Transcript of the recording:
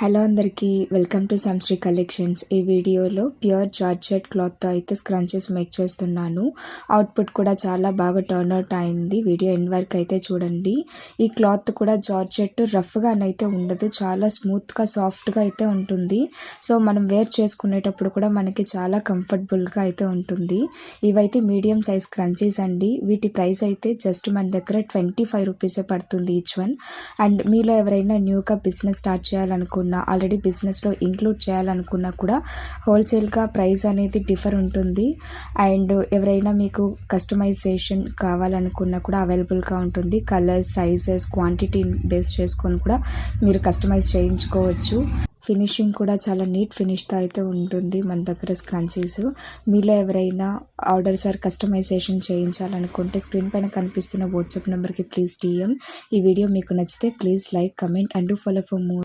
Hello అందరికీ welcome to సంశ్రీ collections. ఈ వీడియోలో ప్యూర్ జార్జెట్ క్లాత్తో అయితే స్క్రంచెస్ మేక్ చేస్తున్నాను. అవుట్పుట్ కూడా చాలా బాగా టర్న్ అవుట్ అయింది. వీడియో ఎండ్ వరకు అయితే చూడండి. ఈ క్లాత్ కూడా జార్జెట్ రఫ్గానైతే ఉండదు, చాలా స్మూత్గా సాఫ్ట్గా అయితే ఉంటుంది. సో మనం వేర్ చేసుకునేటప్పుడు కూడా మనకి చాలా కంఫర్టబుల్గా అయితే ఉంటుంది. ఇవైతే మీడియం సైజ్ స్క్రంచీస్ అండి. వీటి ప్రైస్ అయితే జస్ట్ మన దగ్గర 25 రూపీసే పడుతుంది ఈచ్ వన్. అండ్ మీలో ఎవరైనా న్యూగా బిజినెస్ స్టార్ట్ చేయాలనుకున్న ఆల్రెడీ బిజినెస్లో ఇంక్లూడ్ చేయాలనుకున్నా కూడా హోల్సేల్గా ప్రైస్ అనేది డిఫర్ ఉంటుంది. అండ్ ఎవరైనా మీకు కస్టమైజేషన్ కావాలనుకున్నా కూడా అవైలబుల్గా ఉంటుంది. కలర్స్, సైజెస్, క్వాంటిటీ బేస్ చేసుకొని కూడా మీరు కస్టమైజ్ చేయించుకోవచ్చు. ఫినిషింగ్ కూడా చాలా నీట్ ఫినిష్తో అయితే ఉంటుంది మన దగ్గర స్క్రంచీస్. మీలో ఎవరైనా ఆర్డర్స్ ఆర్ కస్టమైజేషన్ చేయించాలనుకుంటే స్క్రీన్ పైన కనిపిస్తున్న వాట్సాప్ నెంబర్కి ప్లీజ్ DM. ఈ వీడియో మీకు నచ్చితే please like, comment and follow for more.